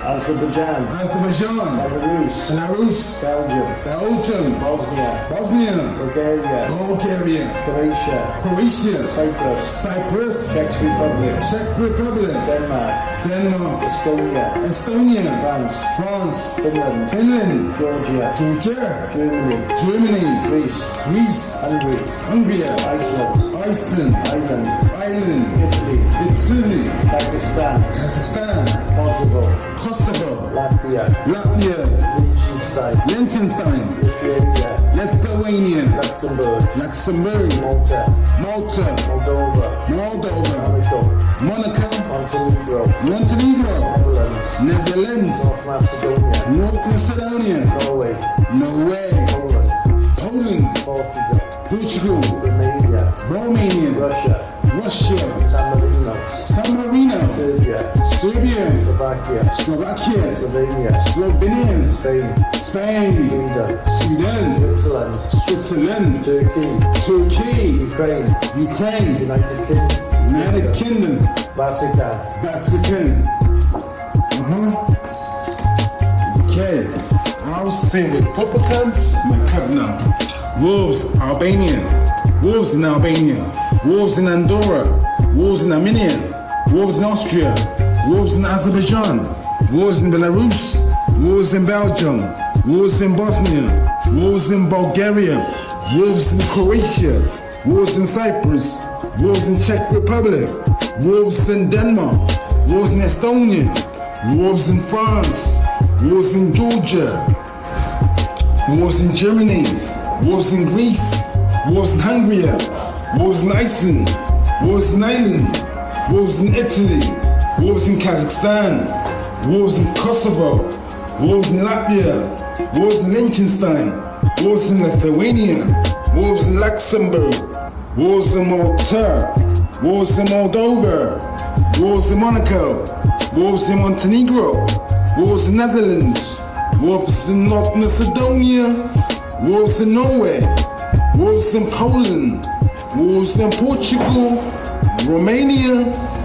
Azerbaijan, Belarus, Belgium, Bosnia, Bulgaria, Croatia, Cyprus, Czech Republic, Denmark, Estonia, France, Finland, Georgia, Germany, Greece, Hungary, Iceland, Italy, Kazakhstan, Kosovo, Latvia, Liechtenstein, Lithuania, Luxembourg, Malta, Monaco, Montenegro, Netherlands, North Macedonia, Norway, Poland, Portugal, Romania, Russia, San Marino, Serbia, Slovakia, Slovenia, Spain, Sweden, Switzerland, Turkey, Ukraine, United Kingdom, Vatican. Okay, I'll say with Republicans, my Kavna. Wolves, Albania. Wolves in Albania. Wolves in Andorra. Wolves in Armenia. Wolves in Austria. Wolves in Azerbaijan. Wolves in Belarus. Wolves in Belgium. Wolves in Bosnia. Wolves in Bulgaria. Wolves in Croatia. Wolves in Cyprus. Wolves in Czech Republic. Wolves in Denmark. Wolves in Estonia. Wolves in France. Wolves in Georgia. Wolves in Germany. Wolves in Greece. Wolves in Hungary. Wolves in Iceland. Wolves in Ireland. Wolves in Italy. Wolves in Kazakhstan. Wolves in Kosovo. Wolves in Latvia. Wolves in Liechtenstein. Wolves in Lithuania. Wolves in Luxembourg. Wolves in Malta. Wolves in Moldova. Wolves in Monaco. Wolves in Montenegro. Wolves in Netherlands. Wolves in North Macedonia. Wolves in Norway. Wolves in Poland. Wolves in Portugal. Romania.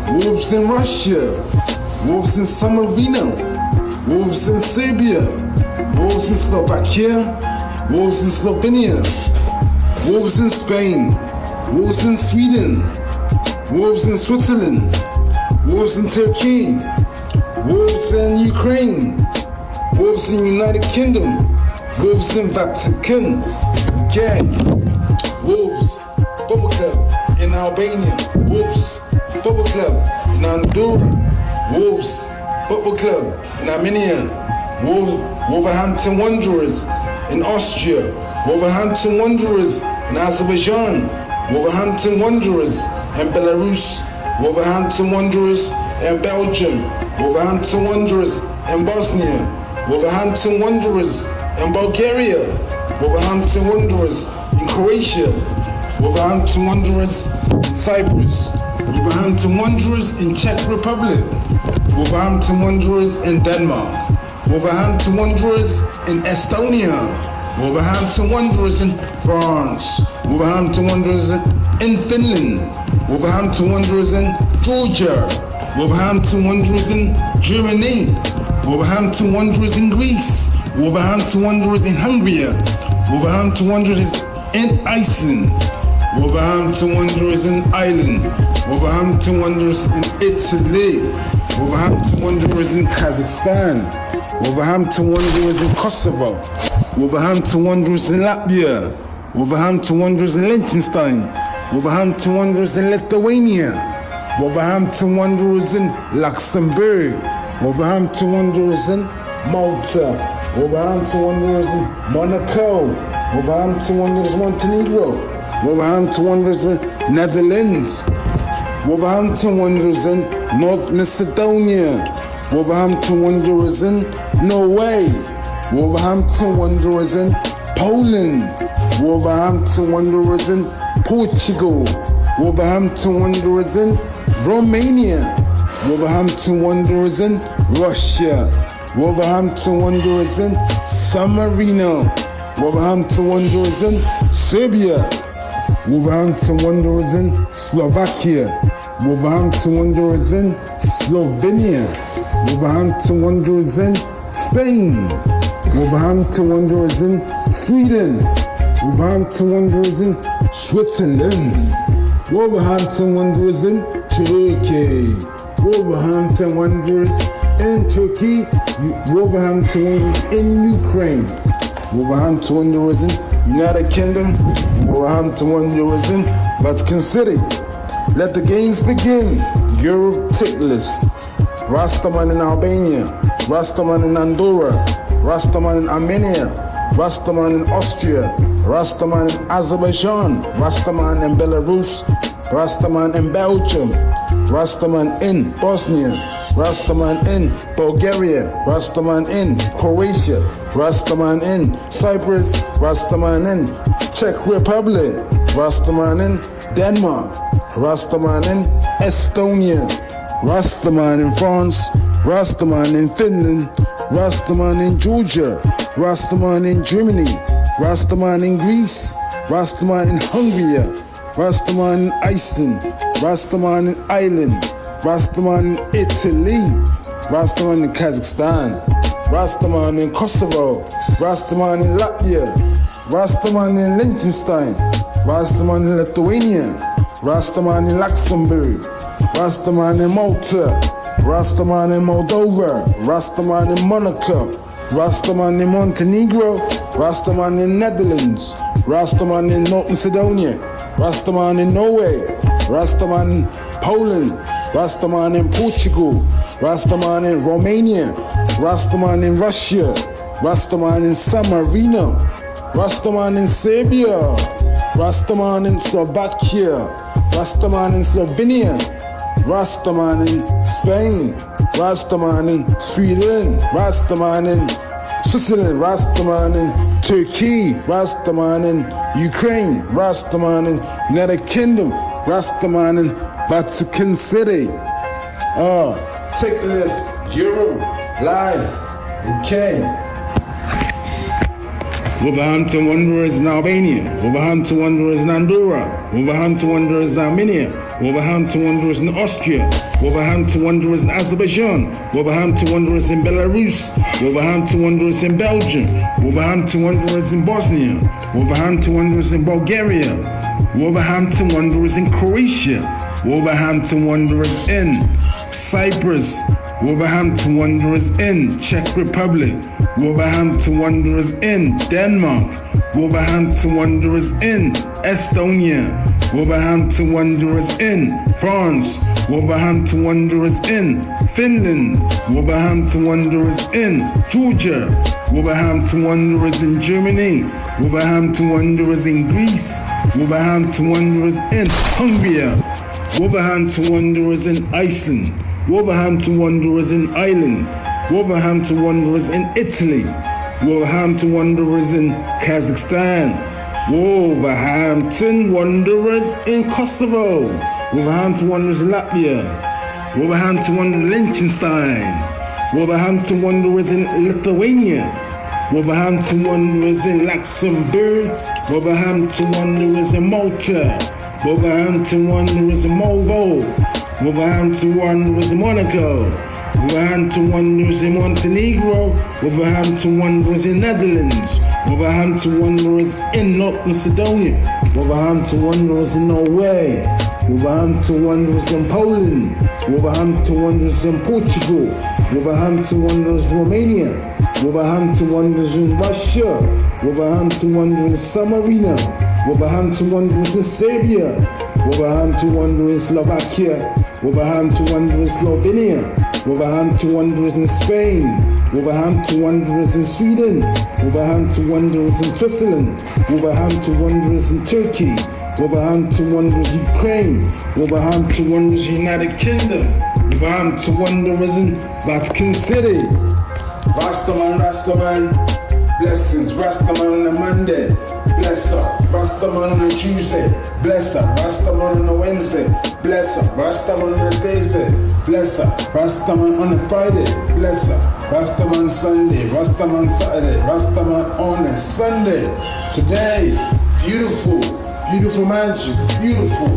Wolves in Russia. Wolves in San Marino. Wolves in Serbia. Wolves in Slovakia. Wolves in Slovenia. Wolves in Spain. Wolves in Sweden. Wolves in Switzerland. Wolves in Turkey. Wolves in Ukraine. Wolves in United Kingdom. Wolves in Vatican. Okay. Wolves Football Club in Albania. Wolves Football Club in Andorra. Wolves Football Club in Armenia. Wolverhampton Wanderers in Austria. Wolverhampton Wanderers in Azerbaijan. Wolverhampton Wanderers in Belarus. Wolverhampton Wanderers in Belgium. Wolverhampton Wanderers in Bosnia. Wolverhampton Wanderers in Bulgaria. Wolverhampton Wanderers in Croatia. Wolverhampton Wanderers in Cyprus. Wolverhampton Wanderers in Czech Republic. Wolverhampton Wanderers in Denmark. Wolverhampton Wanderers in Estonia. Wolverhampton Wanderers in France. Wolverhampton Wanderers in Finland. Wolverhampton Wanderers in Georgia. Wolverhampton Wanderers in Germany. Wolverhampton Wanderers in Greece. Wolverhampton Wanderers in Hungary. Wolverhampton Wanderers in Iceland. Wolverhampton Wanderers in Ireland. Wolverhampton Wanderers in Italy. Wolverhampton Wanderers in Kazakhstan. Wolverhampton Wanderers in Kosovo. Wolverhampton Wanderers in Latvia. Wolverhampton Wanderers in Liechtenstein. Wolverhampton Wanderers in Lithuania. Wolverhampton Wanderers in Luxembourg. Wolverhampton Wanderers in Malta. Wolverhampton Wanderers in Monaco. Wolverhampton Wanderers Montenegro. Wolverhampton Wanderers in Netherlands. Wolverhampton Wanderers in North Macedonia. Wolverhampton Wanderers in Norway. Wolverhampton Wanderers in Poland. Wolverhampton Wanderers in Portugal. Wolverhampton Wanderers in Romania. Wolverhampton Wanderers in Russia. Wolverhampton Wanderers in San Marino. Wolverhampton Wanderers in Serbia. Wolverhampton Wanderers in Slovakia. Wolverhampton Wanderers in Slovenia. Wolverhampton Wanderers in Spain. Wolverhampton Wanderers in Sweden. Wolverhampton Wanderers in Switzerland. Wolverhampton Wanderers in Turkey. Wolverhampton Wanderers in Turkey. Wolverhampton Wanderers in Ukraine. Wolverhampton Wanderers in United Kingdom. Wolverhampton Wanderers in Vatican City. Let the games begin. Europe tick list. Rastaman in Albania. Rastaman in Andorra. Rastaman in Armenia. Rastaman in Austria. Rastaman in Azerbaijan. Rastaman in Belarus. Rastaman in Belgium. Rastaman in Bosnia. Rastaman in Bulgaria. Rastaman in Croatia. Rastaman in Cyprus. Rastaman in Czech Republic. Rastaman in Denmark. Rastaman in Estonia. Rastaman in France. Rastaman in Finland. Rastaman in Georgia. Rastaman in Germany. Rastaman in Greece. Rastaman in Hungary. Rastaman in Iceland. Rastaman in Ireland. Rastaman in Italy. Rastaman in Kazakhstan. Rastaman in Kosovo. Rastaman in Latvia. Rastaman in Liechtenstein. Rastaman in Lithuania. Rastaman in Luxembourg. Rastaman in Malta. Rastaman in Moldova. Rastaman in Monaco. Rastaman in Montenegro. Rastaman in Netherlands. Rastaman in North Macedonia. Rastaman in Norway. Rastaman in Poland. Rastaman in Portugal. Rastaman in Romania. Rastaman in Russia. Rastaman in San Marino. Rastaman in Serbia. Rastaman in Slovakia. Rastaman in Slovenia. Rastaman in Spain. Rastaman in Sweden. Rastaman in Switzerland. Rastaman in Turkey. Rastaman in Ukraine. Rastaman in United Kingdom. Rastaman in Vatican City. Tick list, Europe, live, UK. Wolverhampton Wanderers in Albania. Wolverhampton Wanderers in Andorra. Wolverhampton Wanderers in Armenia. Wolverhampton Wanderers in Austria. Wolverhampton Wanderers in Azerbaijan. Wolverhampton Wanderers in Belarus. Wolverhampton Wanderers in Belgium. Wolverhampton Wanderers in Bosnia. Wolverhampton Wanderers in Bulgaria. Wolverhampton Wanderers in Croatia. Wolverhampton Wanderers in Cyprus. Wolverhampton Wanderers in Czech Republic. Wolverhampton Wanderers in Denmark. Wolverhampton Wanderers in Estonia. Wolverhampton Wanderers in France. Wolverhampton Wanderers in Finland. Wolverhampton Wanderers in Georgia. Wolverhampton Wanderers in Germany. Wolverhampton Wanderers in Greece. Wolverhampton Wanderers in Hungary. Wolverhampton Wanderers in Iceland. Wolverhampton Wanderers in Ireland. Wolverhampton Wanderers in Italy. Wolverhampton Wanderers in Kazakhstan. Wolverhampton Wanderers in Kosovo. Wolverhampton Wanderers in Latvia. Wolverhampton Wanderers in Liechtenstein. Wolverhampton Wanderers in Lithuania. Wolverhampton Wanderers in Luxembourg. Wolverhampton Wanderers in Malta. Wolverhampton Wanderers in Moldova. Wolverhampton Wanderers in Monaco. Wolverhampton Wanderers in Montenegro. Wolverhampton Wanderers in Netherlands. Wolverhampton Wanderers in North Macedonia. Wolverhampton Wanderers in Norway. Wolverhampton Wanderers in Poland. Wolverhampton Wanderers in Portugal. Wolverhampton Wanderers in Romania. Wolverhampton Wanderers in Russia. Wolverhampton Wanderers in San Marino. Wolverhampton Wanderers in Serbia. Wolverhampton Wanderers in Slovakia. Wolverhampton Wanderers in Slovenia. Wolverhampton Wanderers in Spain. Wolverhampton Wanderers in Sweden. Wolverhampton Wanderers in Switzerland. Wolverhampton Wanderers in Turkey. Wolverhampton Wanderers Ukraine. Wolverhampton Wanderers United Kingdom. Wolverhampton Wanderers in Vatican City. Rastaman, Rastaman, blessings. Rastaman on a Monday, bless her. Rastaman on a Tuesday, bless her. Rastaman on a Wednesday, bless her. Rastaman on a Thursday, bless her. Rastaman on a Friday, bless her. Rastaman Sunday, Rastaman Saturday, Rastaman on a Sunday. Today, beautiful, beautiful magic, beautiful,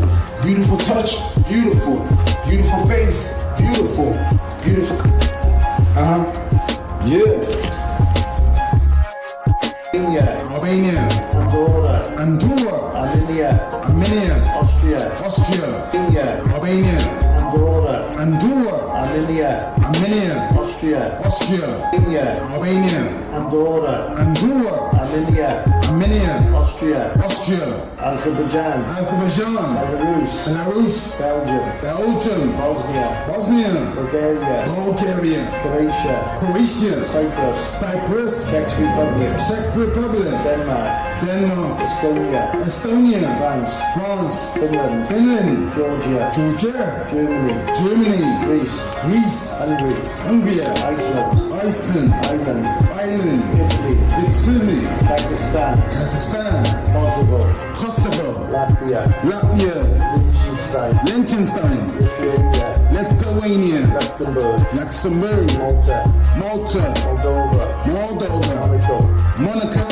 beautiful touch, beautiful, beautiful face, beautiful, beautiful. Yeah. Albania. Andorra. Armenia. Austria. Albania. Andorra. Armenia. Austria. Albania. Andorra. Armenia. Austria. Azerbaijan. Belarus. Belgium. Bosnia. Bulgaria. Croatia. Cyprus. Czech Republic. Denmark. Estonia. France. Finland. Georgia. Germany. Greece. Hungary. Iceland. Ireland. Italy. Kazakhstan. Kosovo. Latvia. Liechtenstein. Lithuania. Luxembourg. Malta. Moldova. Monaco.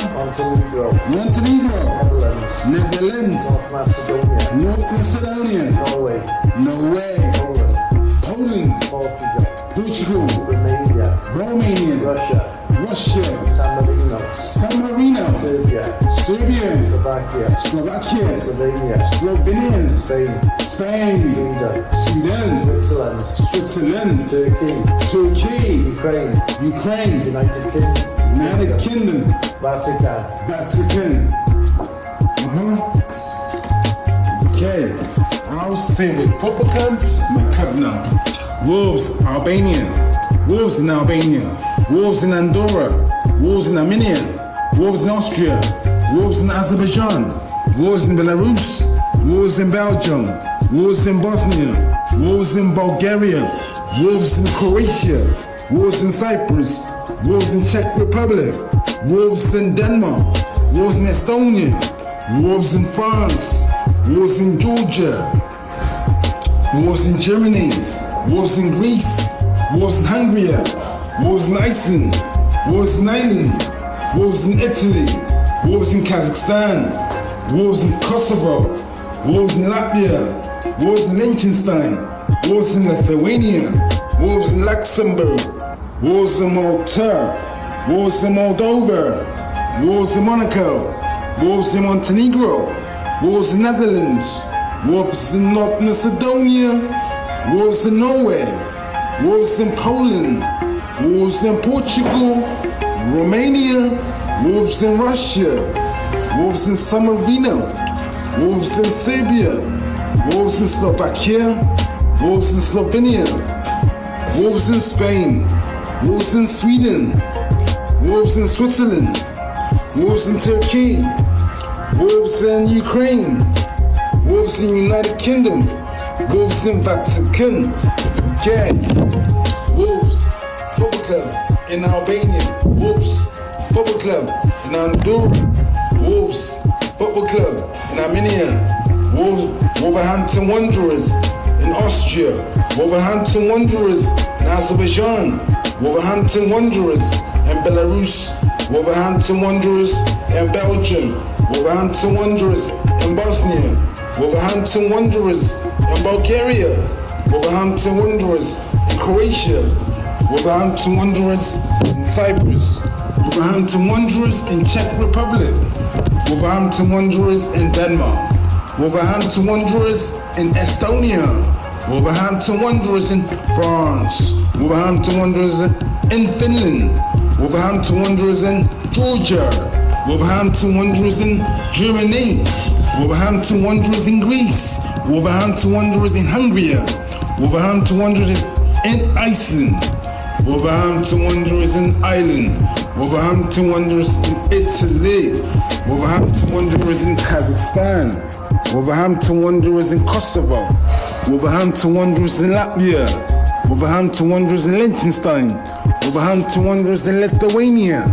Montenegro. Netherlands. North Macedonia. Norway. Poland. Portugal. Romania. Russia. San Marino. Serbia. Slovakia. Slovenia. Spain. Sweden. Switzerland. Turkey. Ukraine. United Kingdom. Vatican. Okay. I'll say with Popocans, my Cubna. Wolves, Albania. Wolves in Albania. Wolves in Andorra. Wolves in Armenia. Wolves in Austria. Wolves in Azerbaijan. Wolves in Belarus. Wolves in Belgium. Wolves in Bosnia. Wolves in Bulgaria. Wolves in Croatia. Wolves in Cyprus. Wolves in Czech Republic. Wolves in Denmark. Wolves in Estonia. Wolves in France. Wolves in Georgia. Wolves in Germany. Wolves in Greece. Wolves in Hungary. Wolves in Iceland. Wolves in Ireland. Wolves in Italy. Wolves in Kazakhstan. Wolves in Kosovo. Wolves in Latvia. Wolves in Liechtenstein. Wolves in Lithuania. Wolves in Luxembourg. Wolves in Malta. Wolves in Moldova. Wolves in Monaco. Wolves in Montenegro. Wolves in Netherlands. Wolves in North Macedonia. Wolves in Norway. Wolves in Poland. Wolves in Portugal. Romania. Wolves in Russia. Wolves in San Marino. Wolves in Serbia. Wolves in Slovakia. Wolves in Slovenia. Wolves in Spain. Wolves in Sweden. Wolves in Switzerland. Wolves in Turkey. Wolves in Ukraine. Wolves in United Kingdom. Wolves in Vatican. Okay. Wolves Football Club in Albania. Wolves Football Club in Andorra. Wolves Football Club in Armenia. Wolverhampton Wanderers in Austria. Wolverhampton Wanderers in Azerbaijan. Wolverhampton Wanderers in Belarus. Wolverhampton Wanderers in Belgium. Wolverhampton Wanderers in Bosnia. Wolverhampton Wanderers in Bulgaria. Wolverhampton Wanderers in Croatia. Wolverhampton Wanderers in Cyprus. Wolverhampton Wanderers in Czech Republic. Wolverhampton Wanderers in Denmark. Wolverhampton Wanderers in Estonia. Wolverhampton Wanderers in France. Wolverhampton Wanderers in Finland. Wolverhampton Wanderers in Georgia. Wolverhampton Wanderers in Germany. Wolverhampton Wanderers in Greece. Wolverhampton Wanderers in Hungary. Wolverhampton Wanderers in Iceland. Wolverhampton Wanderers in Ireland. Wolverhampton Wanderers in Italy. Wolverhampton Wanderers in Kazakhstan. Wolverhampton Wanderers in Kosovo. Wolverhampton Wanderers in Latvia. Wolverhampton Wanderers in Liechtenstein. Wolverhampton Wanderers in Lithuania.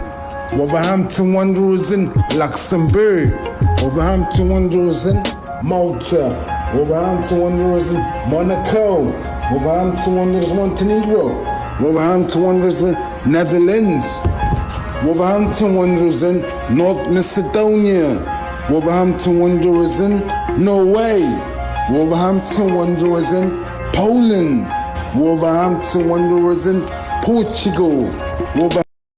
Wolverhampton Wanderers in Luxembourg. Wolverhampton Wanderers in Malta. Wolverhampton Wanderers in Monaco. Wolverhampton Wanderers Montenegro. Wolverhampton Wanderers in Netherlands. Wolverhampton Wanderers in North Macedonia. Wolverhampton Wanderers in Norway. Wolverhampton Wanderers in Poland. Wolverhampton Wanderers in Portugal. What about